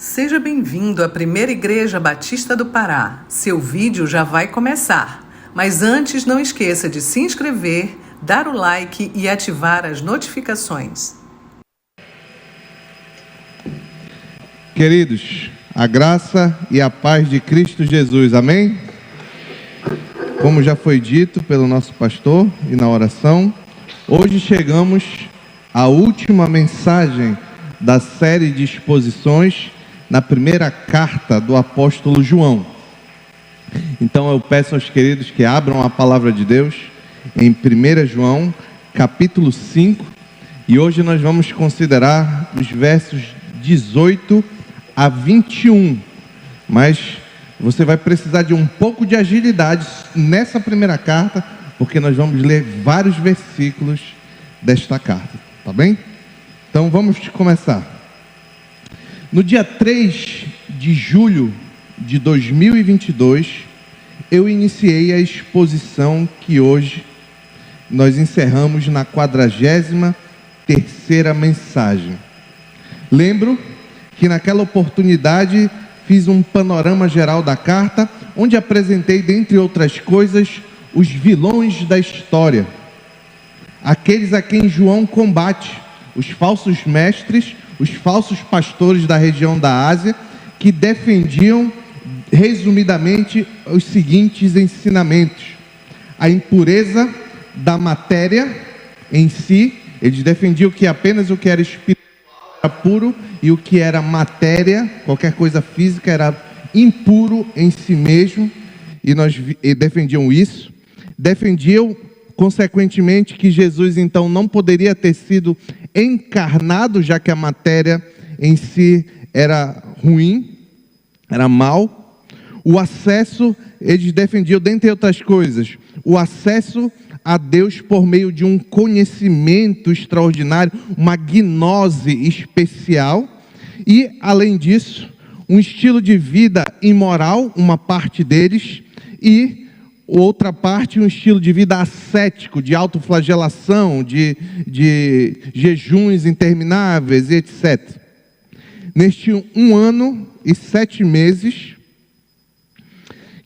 Seja bem-vindo à Primeira Igreja Batista do Pará. Seu vídeo já vai começar. Mas antes, não esqueça de se inscrever, dar o like e ativar as notificações. Queridos, a graça e a paz de Cristo Jesus, amém? Como já foi dito pelo nosso pastor e na oração, hoje chegamos à última mensagem da série de exposições na primeira carta do apóstolo João. Então eu peço aos queridos que abram a palavra de Deus em 1 João, capítulo 5, e hoje nós vamos considerar os versos 18 a 21, mas você vai precisar de um pouco de agilidade nessa primeira carta, porque nós vamos ler vários versículos desta carta, tá bem? Então vamos começar. No dia 3 de julho de 2022, eu iniciei a exposição que hoje nós encerramos na 43ª mensagem. Lembro que naquela oportunidade fiz um panorama geral da carta, onde apresentei, dentre outras coisas, os vilões da história, aqueles a quem João combate, os falsos mestres, os falsos pastores da região da Ásia, que defendiam, resumidamente, os seguintes ensinamentos: a impureza da matéria em si. Eles defendiam que apenas o que era espiritual era puro e o que era matéria, qualquer coisa física, era impuro em si mesmo, e defendiam isso. Defendiam, consequentemente, que Jesus então não poderia ter sido encarnado, já que a matéria em si era ruim, era mal. O acesso, eles defendiam, dentre outras coisas, o acesso a Deus por meio de um conhecimento extraordinário, uma gnose especial, e, além disso, um estilo de vida imoral, uma parte deles, e outra parte, um estilo de vida ascético, de autoflagelação, de jejuns intermináveis, etc. Neste 1 ano e 7 meses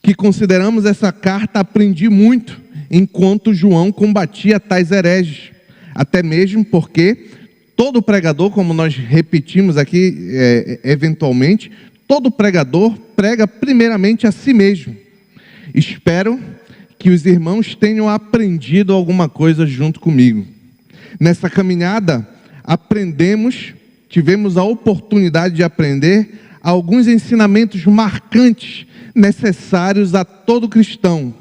que consideramos essa carta, aprendi muito enquanto João combatia tais hereges. Até mesmo porque todo pregador, como nós repetimos aqui eventualmente, todo pregador prega primeiramente a si mesmo. Espero que os irmãos tenham aprendido alguma coisa junto comigo. Nessa caminhada, tivemos a oportunidade de aprender alguns ensinamentos marcantes necessários a todo cristão.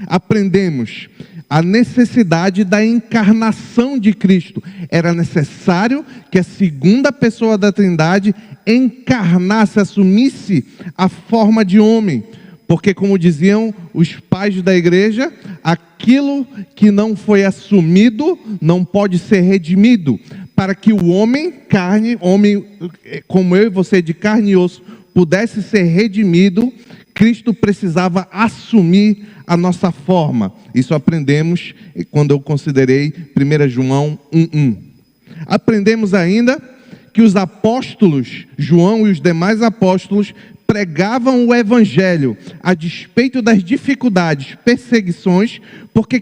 Aprendemos a necessidade da encarnação de Cristo. Era necessário que a segunda pessoa da Trindade encarnasse, assumisse a forma de homem. Porque, como diziam os pais da igreja, aquilo que não foi assumido não pode ser redimido. Para que o homem como eu e você, de carne e osso, pudesse ser redimido, Cristo precisava assumir a nossa forma. Isso aprendemos quando eu considerei 1 João 1:1. Aprendemos ainda que os apóstolos, João e os demais apóstolos, pregavam o evangelho a despeito das dificuldades, perseguições, porque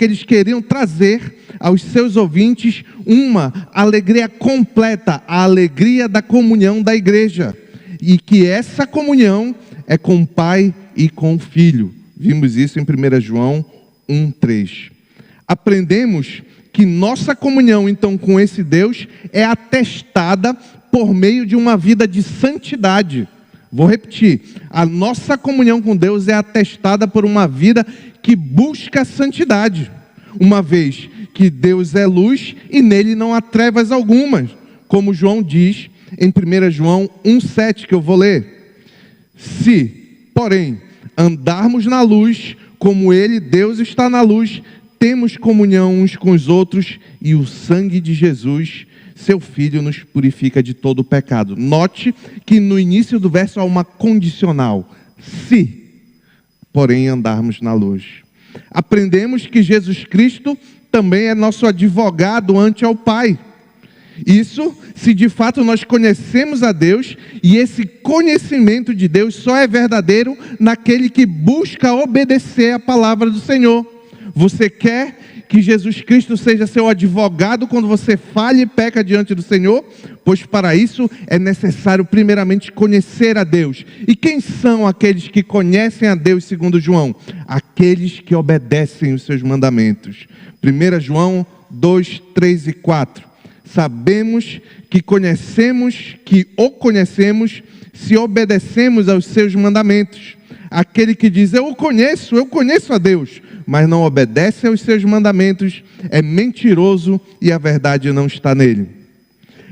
eles queriam trazer aos seus ouvintes uma alegria completa, a alegria da comunhão da igreja, e que essa comunhão é com o Pai e com o Filho. Vimos isso em 1 João 1:3. Aprendemos que nossa comunhão então com esse Deus é atestada por meio de uma vida de santidade. Vou repetir, a nossa comunhão com Deus é atestada por uma vida que busca a santidade, uma vez que Deus é luz e nele não há trevas algumas, como João diz em 1 João 1:7, que eu vou ler. Se, porém, andarmos na luz, como ele, Deus, está na luz, temos comunhão uns com os outros, e o sangue de Jesus, seu Filho, nos purifica de todo o pecado. Note que no início do verso há uma condicional: se, porém, andarmos na luz. Aprendemos que Jesus Cristo também é nosso advogado ante ao Pai. Isso se de fato nós conhecemos a Deus, e esse conhecimento de Deus só é verdadeiro naquele que busca obedecer a palavra do Senhor. Você quer que Jesus Cristo seja seu advogado quando você falha e peca diante do Senhor? Pois para isso é necessário primeiramente conhecer a Deus. E quem são aqueles que conhecem a Deus segundo João? Aqueles que obedecem os seus mandamentos. 1 João 2, 3 e 4. Sabemos que o conhecemos se obedecemos aos seus mandamentos. Aquele que diz, eu conheço a Deus, mas não obedece aos seus mandamentos, é mentiroso e a verdade não está nele.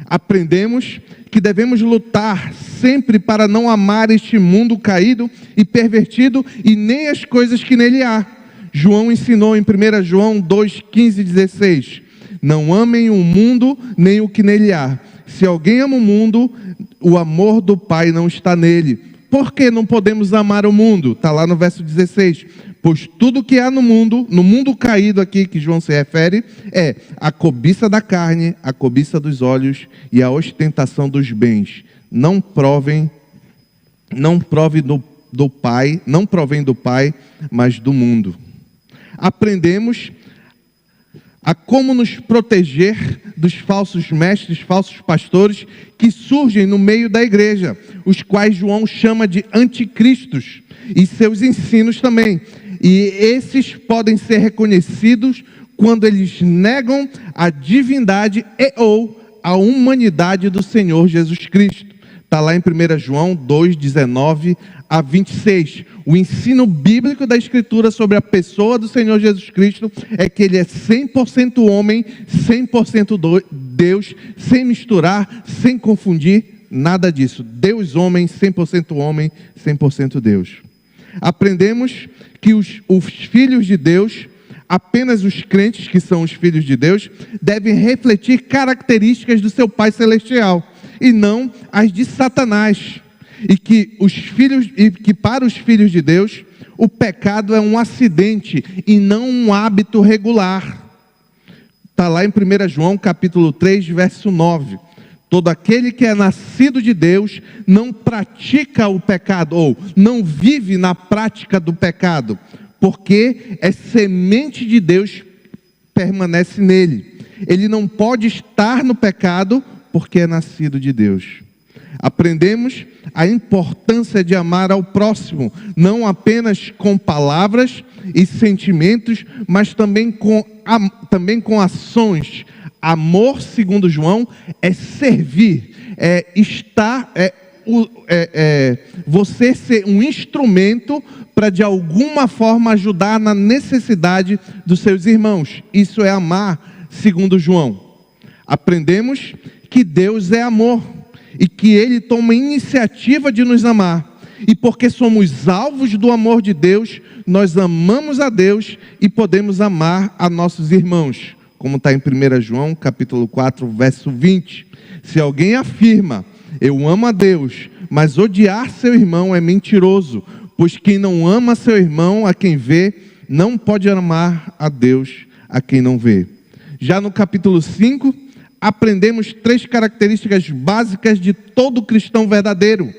Aprendemos que devemos lutar sempre para não amar este mundo caído e pervertido e nem as coisas que nele há. João ensinou em 1 João 2, 15 e 16. Não amem o mundo, nem o que nele há. Se alguém ama o mundo, o amor do Pai não está nele. Por que não podemos amar o mundo? Está lá no verso 16. Pois tudo que há no mundo caído aqui, que João se refere, é a cobiça da carne, a cobiça dos olhos e a ostentação dos bens. Não provém do Pai, mas do mundo. Aprendemos a como nos proteger dos falsos mestres, falsos pastores que surgem no meio da igreja, os quais João chama de anticristos, e seus ensinos também. E esses podem ser reconhecidos quando eles negam a divindade e ou a humanidade do Senhor Jesus Cristo. Está lá em 1 João 2, 19 a 26. O ensino bíblico da Escritura sobre a pessoa do Senhor Jesus Cristo é que ele é 100% homem, 100% Deus, sem misturar, sem confundir, nada disso. Deus homem, 100% Deus. Aprendemos que os filhos de Deus, apenas os crentes que são os filhos de Deus, devem refletir características do seu Pai Celestial e não as de Satanás. E que para os filhos de Deus, o pecado é um acidente e não um hábito regular. Está lá em 1 João capítulo 3, verso 9. Todo aquele que é nascido de Deus não pratica o pecado, ou não vive na prática do pecado, porque é semente de Deus, permanece nele. Ele não pode estar no pecado, porque é nascido de Deus. Aprendemos a importância de amar ao próximo, não apenas com palavras e sentimentos, mas também com ações. Amor, segundo João, é servir, é estar, você ser um instrumento para de alguma forma ajudar na necessidade dos seus irmãos. Isso é amar, segundo João. Aprendemos que Deus é amor e que Ele toma iniciativa de nos amar. E porque somos alvos do amor de Deus, nós amamos a Deus e podemos amar a nossos irmãos. Como está em 1 João, capítulo 4, verso 20. Se alguém afirma, eu amo a Deus, mas odiar seu irmão é mentiroso, pois quem não ama seu irmão, a quem vê, não pode amar a Deus, a quem não vê. Já no capítulo 5, aprendemos 3 características básicas de todo cristão verdadeiro.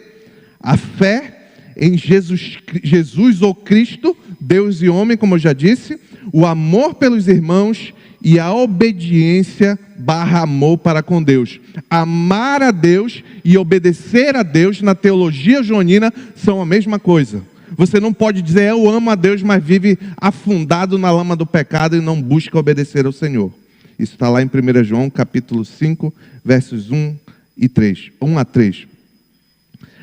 A fé em Jesus ou Cristo, Deus e homem, como eu já disse, o amor pelos irmãos e a obediência / amor para com Deus. Amar a Deus e obedecer a Deus na teologia joanina são a mesma coisa. Você não pode dizer eu amo a Deus, mas vive afundado na lama do pecado e não busca obedecer ao Senhor. Isso está lá em 1 João capítulo 5, versos 1 a 3.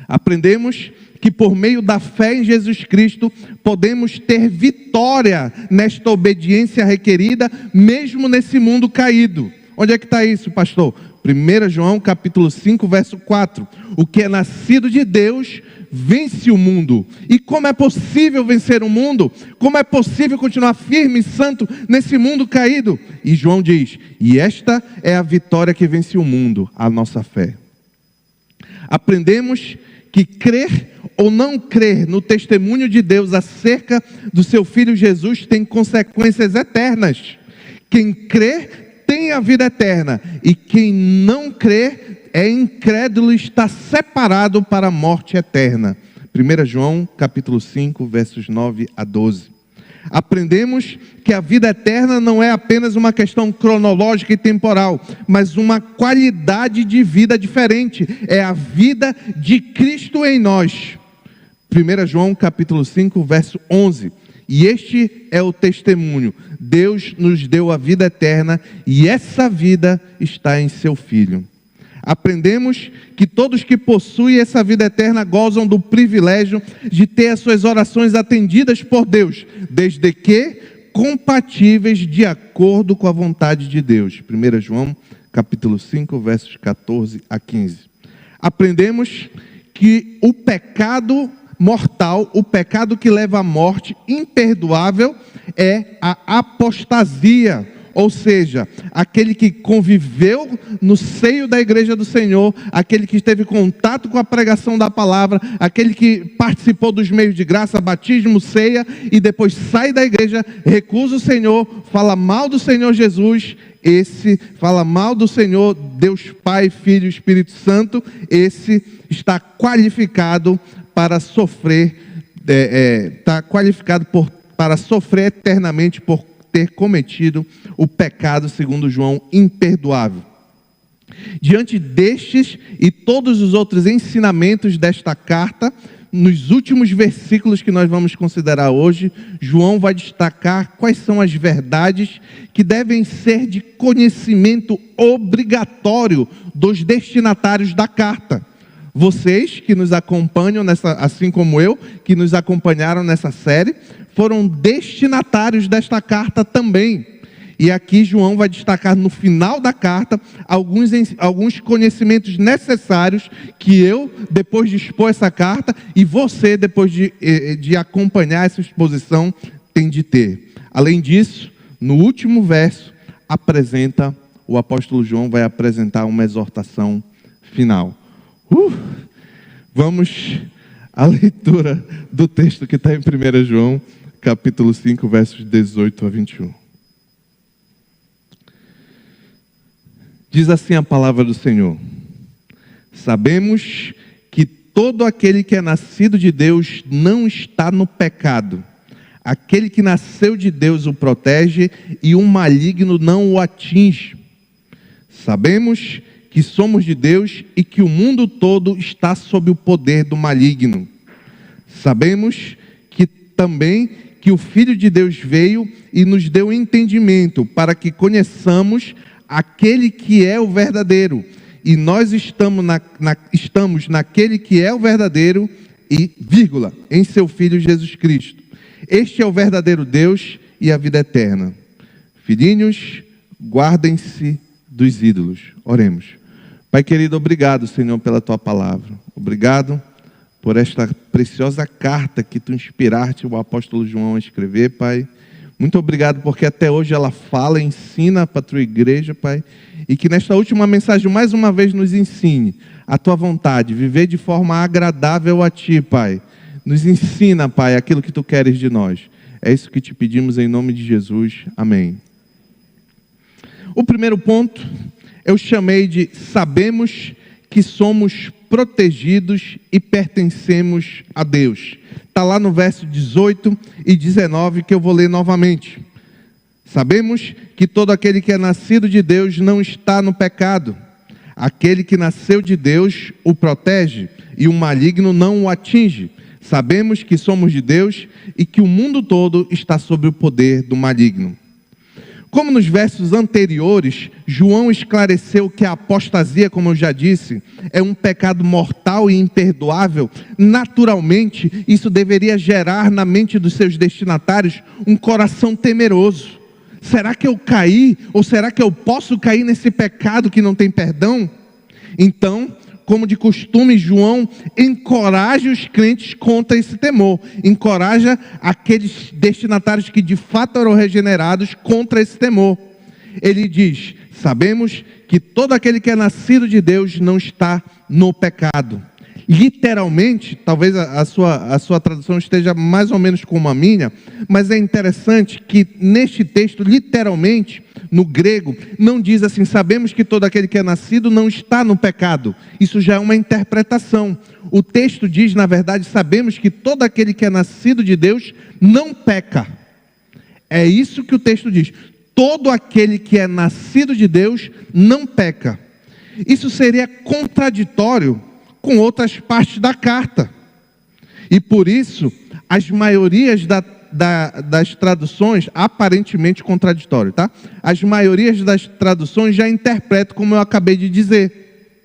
Aprendemos que por meio da fé em Jesus Cristo, podemos ter vitória nesta obediência requerida, mesmo nesse mundo caído. Onde é que está isso, pastor? 1 João capítulo 5, verso 4. O que é nascido de Deus vence o mundo. E como é possível vencer o mundo? Como é possível continuar firme e santo nesse mundo caído? E João diz, e esta é a vitória que vence o mundo, a nossa fé. Aprendemos que crer ou não crer no testemunho de Deus acerca do seu Filho Jesus tem consequências eternas. Quem crê tem a vida eterna, e quem não crê é incrédulo e está separado para a morte eterna. 1 João, capítulo 5, versos 9 a 12. Aprendemos que a vida eterna não é apenas uma questão cronológica e temporal, mas uma qualidade de vida diferente. É a vida de Cristo em nós. 1 João capítulo 5, verso 11. E este é o testemunho. Deus nos deu a vida eterna e essa vida está em seu Filho. Aprendemos que todos que possuem essa vida eterna gozam do privilégio de ter as suas orações atendidas por Deus, desde que compatíveis de acordo com a vontade de Deus. 1 João, capítulo 5, versos 14 a 15. Aprendemos que o pecado mortal, o pecado que leva à morte imperdoável, é a apostasia. Ou seja, aquele que conviveu no seio da igreja do Senhor, aquele que teve contato com a pregação da palavra, aquele que participou dos meios de graça, batismo, ceia, e depois sai da igreja, recusa o Senhor, fala mal do Senhor Jesus, esse fala mal do Senhor, Deus Pai, Filho e Espírito Santo, esse está qualificado para sofrer, para sofrer eternamente por ter cometido o pecado, segundo João, imperdoável. Diante destes e todos os outros ensinamentos desta carta, nos últimos versículos que nós vamos considerar hoje, João vai destacar quais são as verdades que devem ser de conhecimento obrigatório dos destinatários da carta. Vocês que nos acompanham, assim como eu, que nos acompanharam nessa série, foram destinatários desta carta também. E aqui João vai destacar no final da carta alguns conhecimentos necessários que eu, depois de expor essa carta, e você, depois de acompanhar essa exposição, tem de ter. Além disso, no último verso, o apóstolo João vai apresentar uma exortação final. Vamos à leitura do texto que está em 1 João, capítulo 5, versos 18 a 21. Diz assim a palavra do Senhor: sabemos que todo aquele que é nascido de Deus não está no pecado. Aquele que nasceu de Deus o protege e o maligno não o atinge. Sabemos que somos de Deus e que o mundo todo está sob o poder do maligno. Sabemos que também que o Filho de Deus veio e nos deu entendimento para que conheçamos aquele que é o verdadeiro. E nós estamos naquele que é o verdadeiro e, em seu Filho Jesus Cristo. Este é o verdadeiro Deus e a vida eterna. Filhinhos, guardem-se dos ídolos. Oremos. Pai querido, obrigado, Senhor, pela Tua palavra. Obrigado por esta preciosa carta que Tu inspiraste o apóstolo João a escrever, Pai. Muito obrigado porque até hoje ela fala, ensina para a Tua igreja, Pai. E que nesta última mensagem, mais uma vez, nos ensine a Tua vontade, viver de forma agradável a Ti, Pai. Nos ensina, Pai, aquilo que Tu queres de nós. É isso que Te pedimos em nome de Jesus. Amém. O primeiro ponto eu chamei de sabemos que somos protegidos e pertencemos a Deus. Está lá no verso 18 e 19 que eu vou ler novamente. Sabemos que todo aquele que é nascido de Deus não está no pecado. Aquele que nasceu de Deus o protege e o maligno não o atinge. Sabemos que somos de Deus e que o mundo todo está sob o poder do maligno. Como nos versos anteriores, João esclareceu que a apostasia, como eu já disse, é um pecado mortal e imperdoável. Naturalmente, isso deveria gerar na mente dos seus destinatários um coração temeroso. Será que eu caí? Ou será que eu posso cair nesse pecado que não tem perdão? Então, como de costume, João encoraja os crentes contra esse temor. Encoraja aqueles destinatários que de fato eram regenerados contra esse temor. Ele diz: sabemos que todo aquele que é nascido de Deus não está no pecado. Literalmente, talvez a sua tradução esteja mais ou menos como a minha, mas é interessante que neste texto, literalmente, no grego, não diz assim: sabemos que todo aquele que é nascido não está no pecado. Isso já é uma interpretação. O texto diz, na verdade, sabemos que todo aquele que é nascido de Deus não peca. É isso que o texto diz. Todo aquele que é nascido de Deus não peca. Isso seria contraditório com outras partes da carta. E por isso, as maiorias das traduções, aparentemente contraditório, tá? As maiorias das traduções já interpretam como eu acabei de dizer.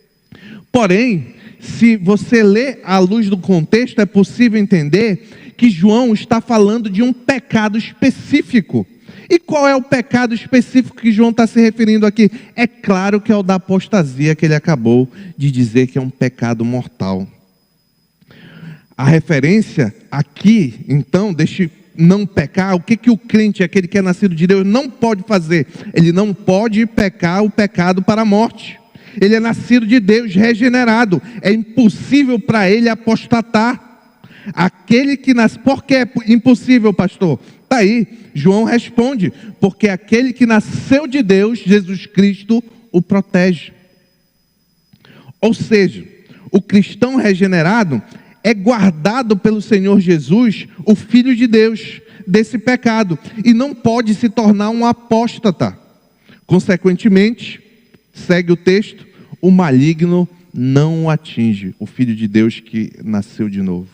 Porém, se você lê à luz do contexto, é possível entender que João está falando de um pecado específico. E qual é o pecado específico que João está se referindo aqui? É claro que é o da apostasia, que ele acabou de dizer que é um pecado mortal. A referência aqui, então, deste não pecar, o que o crente, aquele que é nascido de Deus, não pode fazer? Ele não pode pecar o pecado para a morte. Ele é nascido de Deus, regenerado. É impossível para ele apostatar. Aquele que nasce... Por que é impossível, pastor? Está aí, João responde: porque aquele que nasceu de Deus, Jesus Cristo, o protege. Ou seja, o cristão regenerado é guardado pelo Senhor Jesus, o Filho de Deus, desse pecado, e não pode se tornar um apóstata. Consequentemente, segue o texto, o maligno não o atinge, o Filho de Deus que nasceu de novo.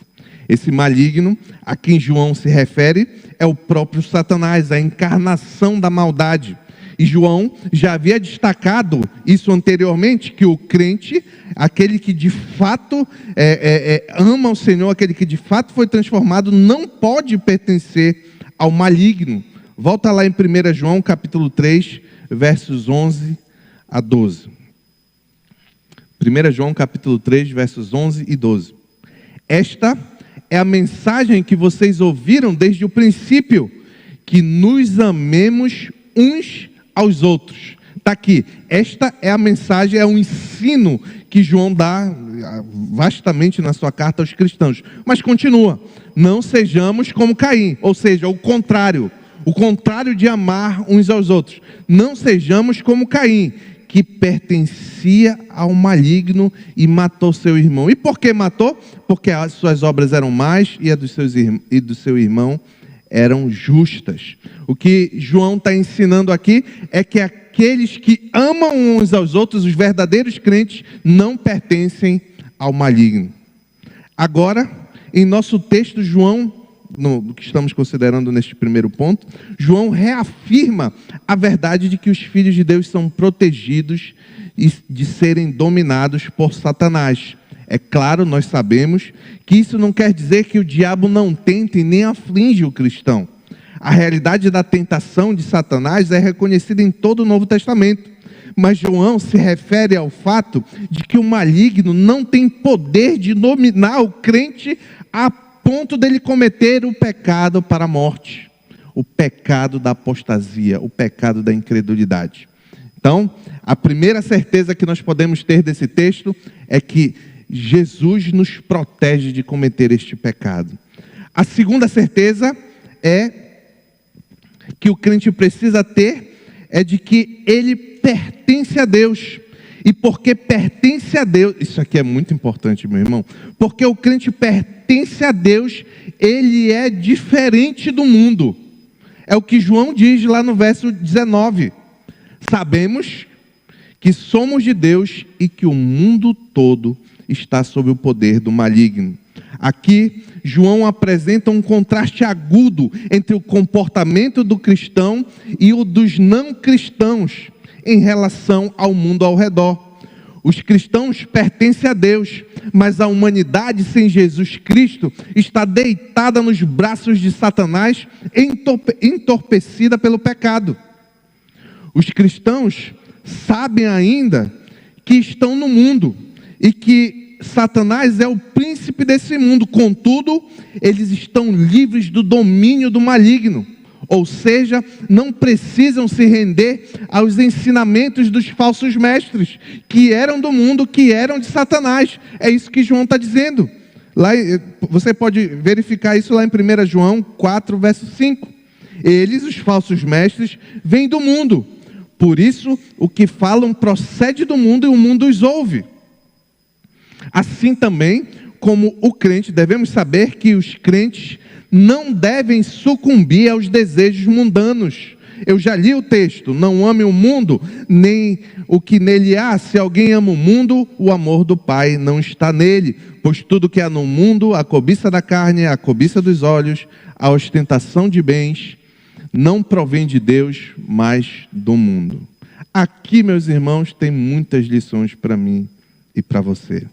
Esse maligno, a quem João se refere, é o próprio Satanás, a encarnação da maldade. E João já havia destacado isso anteriormente, que o crente, aquele que de fato ama o Senhor, aquele que de fato foi transformado, não pode pertencer ao maligno. Volta lá em 1 João capítulo 3, versos 11 a 12. 1 João capítulo 3, versos 11 e 12. Esta é a mensagem que vocês ouviram desde o princípio, que nos amemos uns aos outros. Está aqui, esta é a mensagem, é um ensino que João dá vastamente na sua carta aos cristãos. Mas continua, não sejamos como Caim, ou seja, o contrário de amar uns aos outros. Não sejamos como Caim, que pertencia ao maligno e matou seu irmão. E por que matou? Porque as suas obras eram más e as do seu irmão eram justas. O que João está ensinando aqui é que aqueles que amam uns aos outros, os verdadeiros crentes, não pertencem ao maligno. Agora, em nosso texto, João, no que estamos considerando neste primeiro ponto, João reafirma a verdade de que os filhos de Deus são protegidos de serem dominados por Satanás. É claro, nós sabemos que isso não quer dizer que o diabo não tente nem aflige o cristão. A realidade da tentação de Satanás é reconhecida em todo o Novo Testamento. Mas João se refere ao fato de que o maligno não tem poder de dominar o crente a ponto dele cometer o pecado para a morte, o pecado da apostasia, o pecado da incredulidade. Então, a primeira certeza que nós podemos ter desse texto é que Jesus nos protege de cometer este pecado. A segunda certeza que o crente precisa ter é de que ele pertence a Deus. E porque pertence a Deus, isso aqui é muito importante, meu irmão, porque o crente pertence a Deus, ele é diferente do mundo. É o que João diz lá no verso 19. Sabemos que somos de Deus e que o mundo todo está sob o poder do maligno. Aqui, João apresenta um contraste agudo entre o comportamento do cristão e o dos não cristãos em relação ao mundo ao redor. Os cristãos pertencem a Deus, mas a humanidade sem Jesus Cristo está deitada nos braços de Satanás, entorpecida pelo pecado. Os cristãos sabem ainda que estão no mundo e que Satanás é o príncipe desse mundo, contudo, eles estão livres do domínio do maligno. Ou seja, não precisam se render aos ensinamentos dos falsos mestres, que eram do mundo, que eram de Satanás. É isso que João está dizendo. Lá, você pode verificar isso lá em 1 João 4, verso 5. Eles, os falsos mestres, vêm do mundo. Por isso, o que falam procede do mundo e o mundo os ouve. Assim também, como o crente, devemos saber que os crentes não devem sucumbir aos desejos mundanos. Eu já li o texto: não ame o mundo, nem o que nele há. Se alguém ama o mundo, o amor do Pai não está nele. Pois tudo que há no mundo, a cobiça da carne, a cobiça dos olhos, a ostentação de bens, não provém de Deus, mas do mundo. Aqui, meus irmãos, tem muitas lições para mim e para você.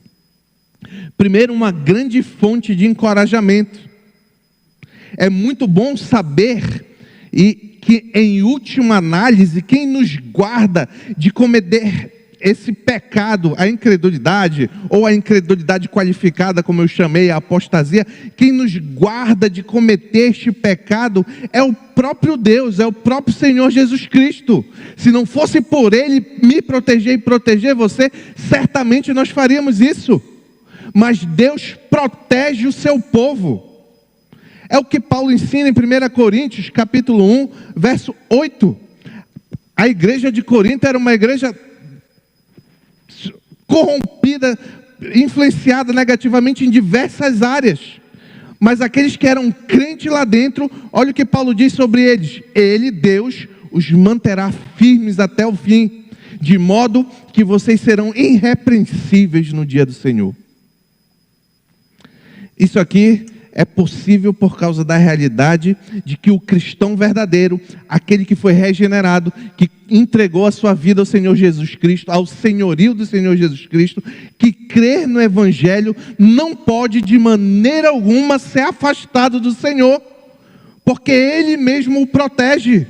Primeiro, uma grande fonte de encorajamento. É muito bom saber que, em última análise, quem nos guarda de cometer esse pecado, a incredulidade, ou a incredulidade qualificada, como eu chamei, a apostasia, quem nos guarda de cometer este pecado é o próprio Deus, é o próprio Senhor Jesus Cristo. Se não fosse por Ele me proteger e proteger você, certamente nós faríamos isso. Mas Deus protege o seu povo. É o que Paulo ensina em 1 Coríntios, capítulo 1, verso 8. A igreja de Corinto era uma igreja corrompida, influenciada negativamente em diversas áreas. Mas aqueles que eram crentes lá dentro, olha o que Paulo diz sobre eles. Ele, Deus, os manterá firmes até o fim, de modo que vocês serão irrepreensíveis no dia do Senhor. Isso aqui é possível por causa da realidade de que o cristão verdadeiro, aquele que foi regenerado, que entregou a sua vida ao Senhor Jesus Cristo, ao senhorio do Senhor Jesus Cristo, que crer no Evangelho, não pode de maneira alguma ser afastado do Senhor, porque Ele mesmo o protege.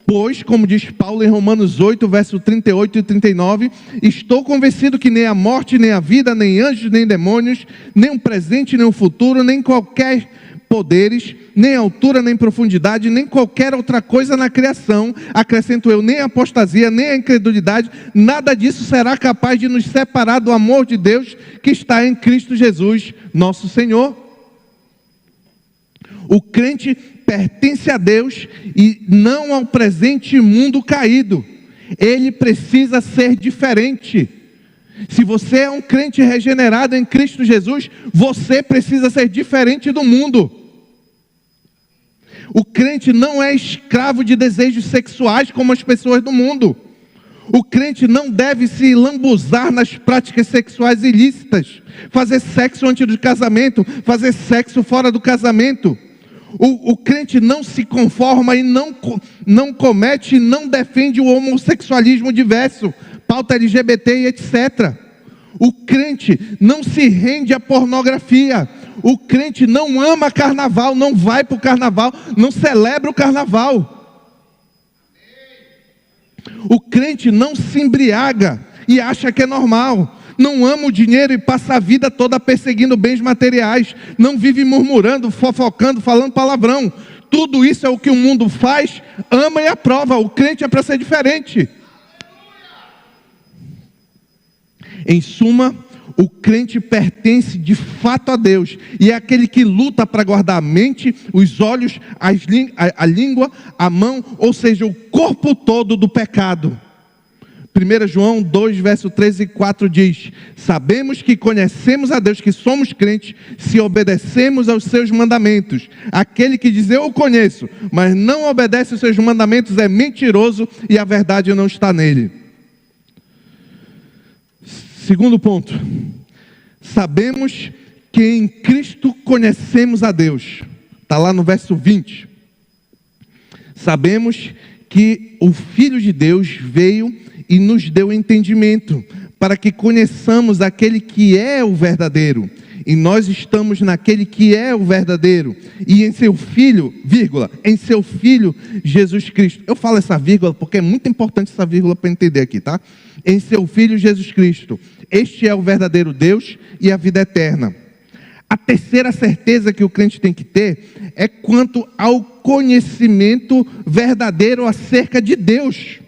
Pois, como diz Paulo em Romanos 8, verso 38 e 39, estou convencido que nem a morte, nem a vida, nem anjos, nem demônios, nem o presente, nem o futuro, nem qualquer poderes, nem altura, nem profundidade, nem qualquer outra coisa na criação, acrescento eu, nem a apostasia, nem a incredulidade, nada disso será capaz de nos separar do amor de Deus que está em Cristo Jesus, nosso Senhor. O crente pertence a Deus e não ao presente mundo caído. Ele precisa ser diferente. Se você é um crente regenerado em Cristo Jesus, você precisa ser diferente do mundo. O crente não é escravo de desejos sexuais como as pessoas do mundo. O crente não deve se lambuzar nas práticas sexuais ilícitas, fazer sexo antes do casamento, fazer sexo fora do casamento. O crente não se conforma e não comete e não defende o homossexualismo diverso, pauta LGBT e etc. O crente não se rende à pornografia. O crente não ama carnaval, não vai para o carnaval, não celebra o carnaval. O crente não se embriaga e acha que é normal. Não ama o dinheiro e passa a vida toda perseguindo bens materiais. Não vive murmurando, fofocando, falando palavrão. Tudo isso é o que o mundo faz, ama e aprova. O crente é para ser diferente. Em suma, o crente pertence de fato a Deus. E é aquele que luta para guardar a mente, os olhos, a língua, a mão, ou seja, o corpo todo do pecado. 1 João 2, verso 13 e 4 diz: sabemos que conhecemos a Deus, que somos crentes, se obedecemos aos seus mandamentos. Aquele que diz eu o conheço, mas não obedece aos seus mandamentos é mentiroso e a verdade não está nele. Segundo ponto, sabemos que em Cristo conhecemos a Deus. Está lá no verso 20. Sabemos que o Filho de Deus veio e nos deu entendimento, para que conheçamos aquele que é o verdadeiro. E nós estamos naquele que é o verdadeiro. E em seu Filho, vírgula, em seu Filho Jesus Cristo. Eu falo essa vírgula porque é muito importante essa vírgula para entender aqui, tá? Em seu Filho Jesus Cristo. Este é o verdadeiro Deus e a vida eterna. A terceira certeza que o crente tem que ter é quanto ao conhecimento verdadeiro acerca de Deus.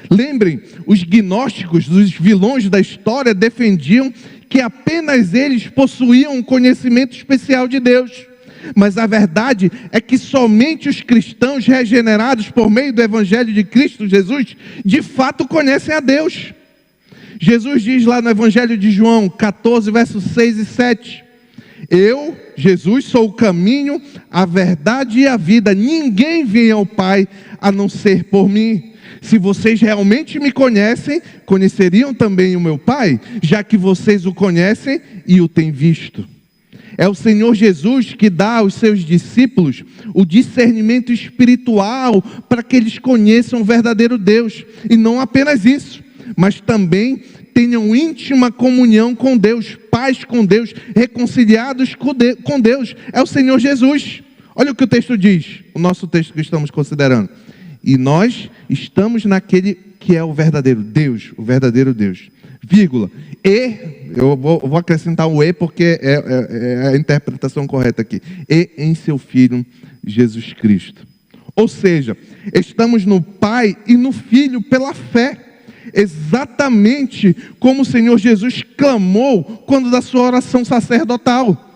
Lembrem, os gnósticos, os vilões da história, defendiam que apenas eles possuíam um conhecimento especial de Deus. Mas a verdade é que somente os cristãos regenerados por meio do Evangelho de Cristo Jesus, de fato conhecem a Deus. Jesus diz lá no Evangelho de João 14, versos 6 e 7, eu, Jesus, sou o caminho, a verdade e a vida. Ninguém vem ao Pai a não ser por mim. Se vocês realmente me conhecem, conheceriam também o meu Pai, já que vocês o conhecem e o têm visto. É o Senhor Jesus que dá aos seus discípulos o discernimento espiritual para que eles conheçam o verdadeiro Deus. E não apenas isso, mas também tenham íntima comunhão com Deus, paz com Deus, reconciliados com Deus. É o Senhor Jesus. Olha o que o texto diz, o nosso texto que estamos considerando. E nós estamos naquele que é o verdadeiro Deus, vírgula. E, eu vou acrescentar o e porque é a interpretação correta aqui. E em seu Filho, Jesus Cristo. Ou seja, estamos no Pai e no Filho pela fé. Exatamente como o Senhor Jesus clamou quando da sua oração sacerdotal.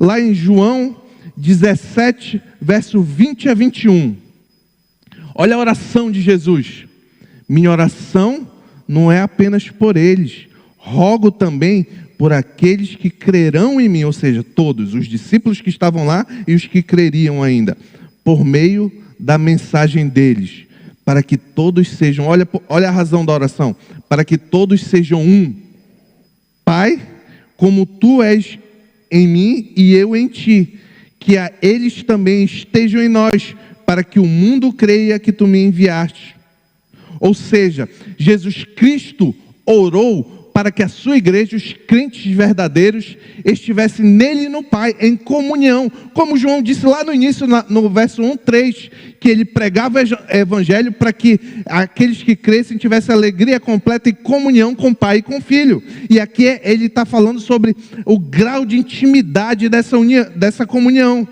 Lá em João 17, verso 20 a 21. Olha a oração de Jesus. Minha oração não é apenas por eles. Rogo também por aqueles que crerão em mim, ou seja, todos, os discípulos que estavam lá e os que creriam ainda, por meio da mensagem deles, para que todos sejam, olha a razão da oração, para que todos sejam um. Pai, como tu és em mim e eu em ti, que a eles também estejam em nós, para que o mundo creia que tu me enviaste. Ou seja, Jesus Cristo orou para que a sua igreja, os crentes verdadeiros, estivessem nele e no Pai, em comunhão. Como João disse lá no início, no verso 1, 3, que ele pregava o evangelho para que aqueles que crescem tivessem alegria completa e comunhão com o Pai e com o Filho. E aqui ele está falando sobre o grau de intimidade dessa comunhão.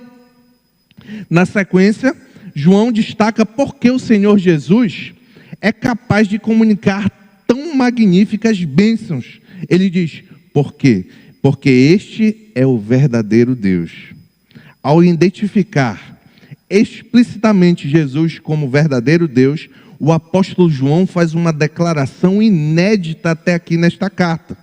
Na sequência, João destaca porque o Senhor Jesus é capaz de comunicar tão magníficas bênçãos. Ele diz, por quê? Porque este é o verdadeiro Deus. Ao identificar explicitamente Jesus como verdadeiro Deus, o apóstolo João faz uma declaração inédita até aqui nesta carta.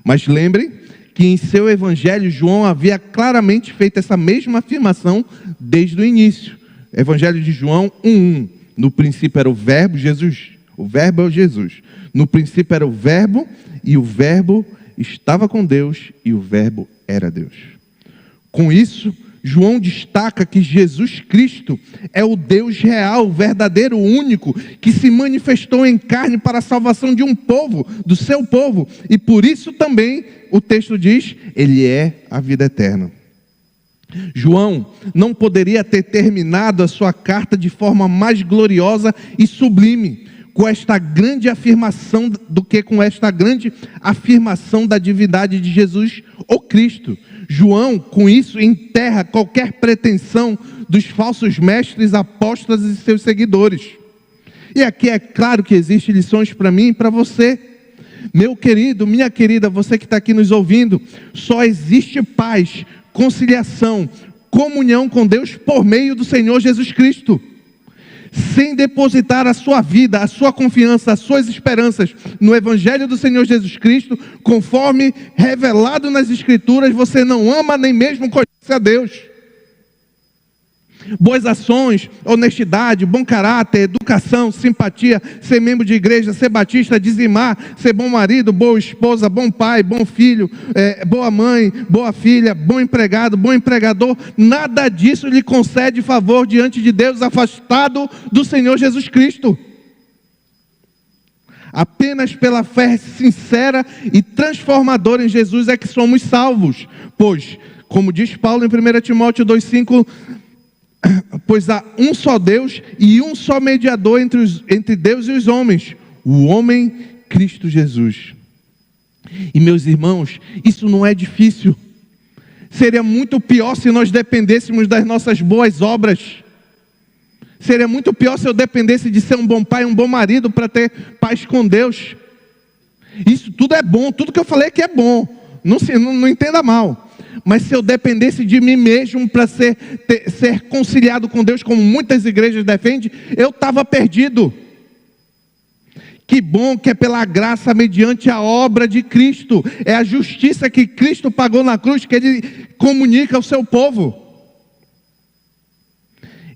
Mas lembrem que em seu evangelho João havia claramente feito essa mesma afirmação desde o início. Evangelho de João 1:1. No princípio era o verbo, Jesus. O verbo é o Jesus. No princípio era o verbo, e o verbo estava com Deus, e o verbo era Deus. Com isso, João destaca que Jesus Cristo é o Deus real, verdadeiro, único, que se manifestou em carne para a salvação de um povo, do seu povo. E por isso também, o texto diz, ele é a vida eterna. João não poderia ter terminado a sua carta de forma mais gloriosa e sublime, com esta grande afirmação do que com esta grande afirmação da divindade de Jesus, o Cristo. João, com isso, enterra qualquer pretensão dos falsos mestres, apóstolos e seus seguidores. E aqui é claro que existem lições para mim e para você. Meu querido, minha querida, você que está aqui nos ouvindo, só existe paz, conciliação, comunhão com Deus por meio do Senhor Jesus Cristo. Sem depositar a sua vida, a sua confiança, as suas esperanças no Evangelho do Senhor Jesus Cristo, conforme revelado nas Escrituras, você não ama nem mesmo conhece a Deus. Boas ações, honestidade, bom caráter, educação, simpatia, ser membro de igreja, ser batista, dizimar, ser bom marido, boa esposa, bom pai, bom filho, boa mãe, boa filha, bom empregado, bom empregador, nada disso lhe concede favor diante de Deus, afastado do Senhor Jesus Cristo. Apenas pela fé sincera e transformadora em Jesus é que somos salvos. Pois, como diz Paulo em 1 Timóteo 2,5, pois há um só Deus e um só mediador entre Deus e os homens, o homem Cristo Jesus. E meus irmãos, isso não é difícil. Seria muito pior se nós dependêssemos das nossas boas obras. Seria muito pior se eu dependesse de ser um bom pai, um bom marido para ter paz com Deus. Isso tudo é bom, tudo que eu falei aqui é bom. Não entenda mal. Mas se eu dependesse de mim mesmo para ser conciliado com Deus, como muitas igrejas defendem, eu estava perdido. Que bom que é pela graça mediante a obra de Cristo. É a justiça que Cristo pagou na cruz que Ele comunica ao seu povo.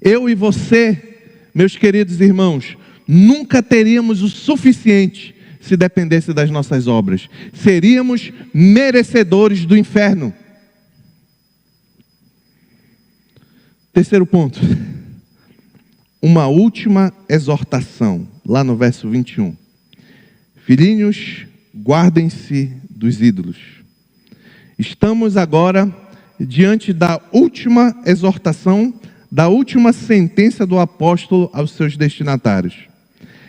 Eu e você, meus queridos irmãos, nunca teríamos o suficiente se dependesse das nossas obras. Seríamos merecedores do inferno. Terceiro ponto. Uma última exortação, lá no verso 21. Filhinhos, guardem-se dos ídolos. Estamos agora diante da última exortação, da última sentença do apóstolo aos seus destinatários.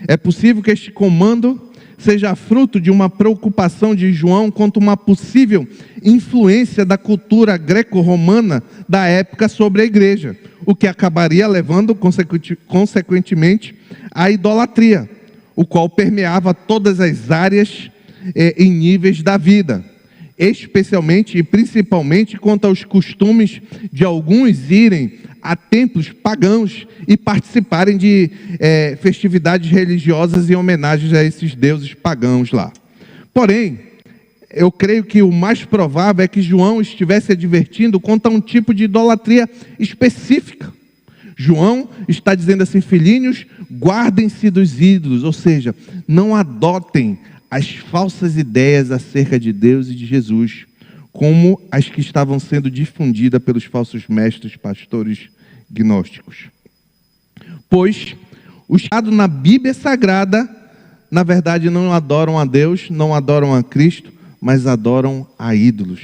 É possível que este comando seja fruto de uma preocupação de João quanto a uma possível influência da cultura greco-romana da época sobre a igreja, o que acabaria levando, consequentemente, à idolatria, o qual permeava todas as áreas e níveis da vida, especialmente e principalmente quanto aos costumes de alguns irem a templos pagãos e participarem de festividades religiosas em homenagens a esses deuses pagãos lá. Porém, eu creio que o mais provável é que João estivesse advertindo quanto a um tipo de idolatria específica. João está dizendo assim: filhinhos, guardem-se dos ídolos, ou seja, não adotem as falsas ideias acerca de Deus e de Jesus, como as que estavam sendo difundidas pelos falsos mestres, pastores gnósticos. Pois os que na Bíblia Sagrada, na verdade, não adoram a Deus, não adoram a Cristo, mas adoram a ídolos.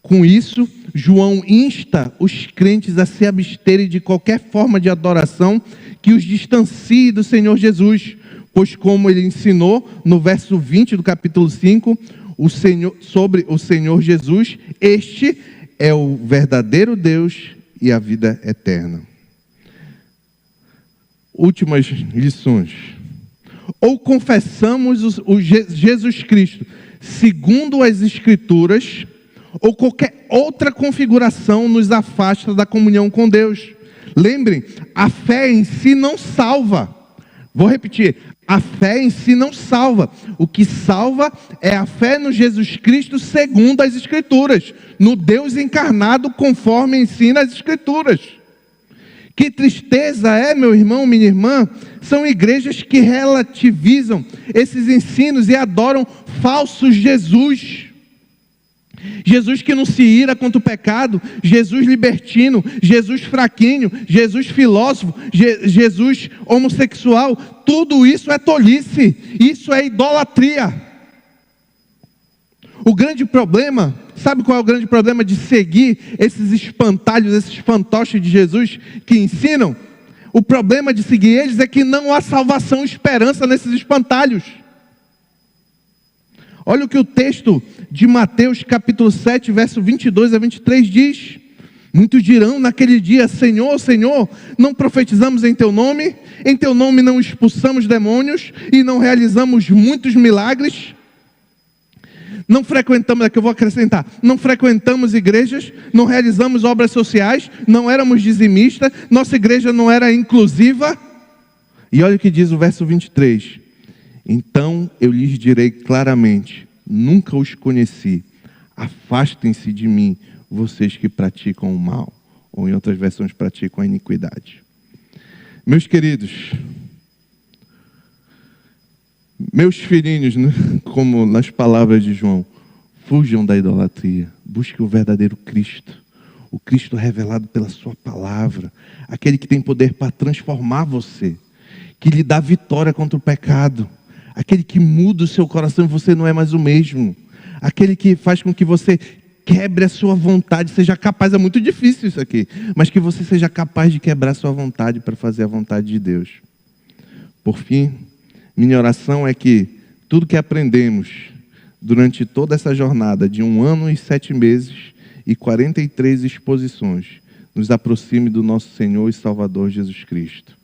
Com isso, João insta os crentes a se absterem de qualquer forma de adoração que os distancie do Senhor Jesus, pois como ele ensinou no verso 20 do capítulo 5, sobre o Senhor Jesus, este é o verdadeiro Deus e a vida eterna. Últimas lições. Ou confessamos o Jesus Cristo segundo as Escrituras, ou qualquer outra configuração nos afasta da comunhão com Deus. Lembrem, a fé em si não salva. Vou repetir, a fé em si não salva. O que salva é a fé no Jesus Cristo segundo as Escrituras, no Deus encarnado conforme ensina as Escrituras. Que tristeza é, meu irmão, minha irmã, são igrejas que relativizam esses ensinos e adoram falsos Jesus. Jesus que não se ira contra o pecado, Jesus libertino, Jesus fraquinho, Jesus filósofo, Jesus homossexual, tudo isso é tolice, isso é idolatria. O grande problema, sabe qual é o grande problema de seguir esses espantalhos, esses fantoches de Jesus que ensinam? O problema de seguir eles é que não há salvação e esperança nesses espantalhos. Olha o que o texto de Mateus capítulo 7, verso 22 a 23 diz. Muitos dirão naquele dia: Senhor, Senhor, não profetizamos em Teu nome não expulsamos demônios e não realizamos muitos milagres? Não frequentamos, aqui eu vou acrescentar, não frequentamos igrejas, não realizamos obras sociais, não éramos dizimistas, nossa igreja não era inclusiva? E olha o que diz o verso 23. Então eu lhes direi claramente: nunca os conheci, afastem-se de mim, vocês que praticam o mal. Ou em outras versões, praticam a iniquidade. Meus queridos, meus filhinhos, como nas palavras de João, fujam da idolatria, busquem o verdadeiro Cristo, o Cristo revelado pela sua palavra, aquele que tem poder para transformar você, que lhe dá vitória contra o pecado, aquele que muda o seu coração e você não é mais o mesmo, aquele que faz com que você quebre a sua vontade, seja capaz, é muito difícil isso aqui, mas que você seja capaz de quebrar a sua vontade para fazer a vontade de Deus. Por fim, minha oração é que tudo que aprendemos durante toda essa jornada de 1 ano e 7 meses, e 43 exposições nos aproxime do nosso Senhor e Salvador Jesus Cristo.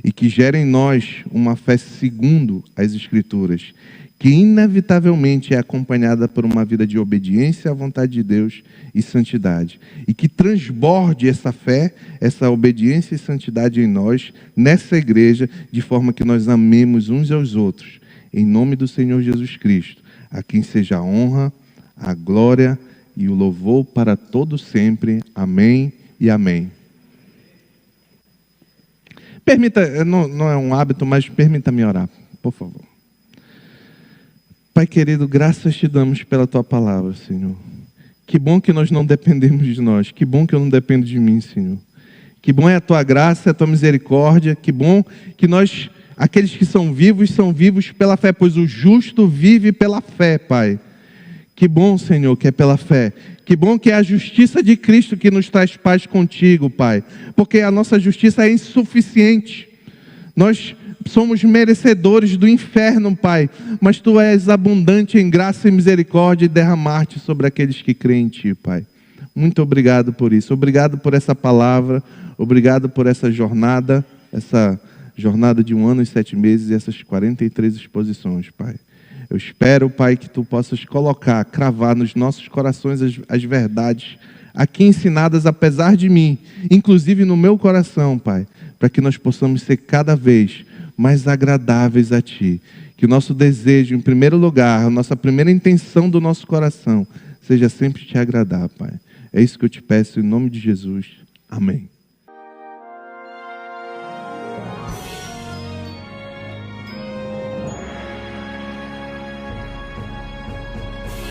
E que gere em nós uma fé segundo as Escrituras, que inevitavelmente é acompanhada por uma vida de obediência à vontade de Deus e santidade. E que transborde essa fé, essa obediência e santidade em nós, nessa igreja, de forma que nós amemos uns aos outros. Em nome do Senhor Jesus Cristo, a quem seja a honra, a glória e o louvor para todo sempre. Amém e amém. Permita, não é um hábito, mas permita-me orar, por favor. Pai querido, graças te damos pela tua palavra, Senhor. Que bom que nós não dependemos de nós. Que bom que eu não dependo de mim, Senhor. Que bom é a tua graça, a tua misericórdia. Que bom que nós, aqueles que são vivos pela fé, pois o justo vive pela fé, Pai. Que bom, Senhor, que é pela fé. Que bom que é a justiça de Cristo que nos traz paz contigo, Pai. Porque a nossa justiça é insuficiente. Nós somos merecedores do inferno, Pai. Mas Tu és abundante em graça e misericórdia e derramar-te sobre aqueles que creem em Ti, Pai. Muito obrigado por isso. Obrigado por essa palavra. Obrigado por essa jornada de 1 ano e 7 meses e essas 43 exposições, Pai. Eu espero, Pai, que Tu possas cravar nos nossos corações as verdades aqui ensinadas apesar de mim, inclusive no meu coração, Pai, para que nós possamos ser cada vez mais agradáveis a Ti. Que o nosso desejo, em primeiro lugar, a nossa primeira intenção do nosso coração, seja sempre Te agradar, Pai. É isso que eu Te peço em nome de Jesus. Amém.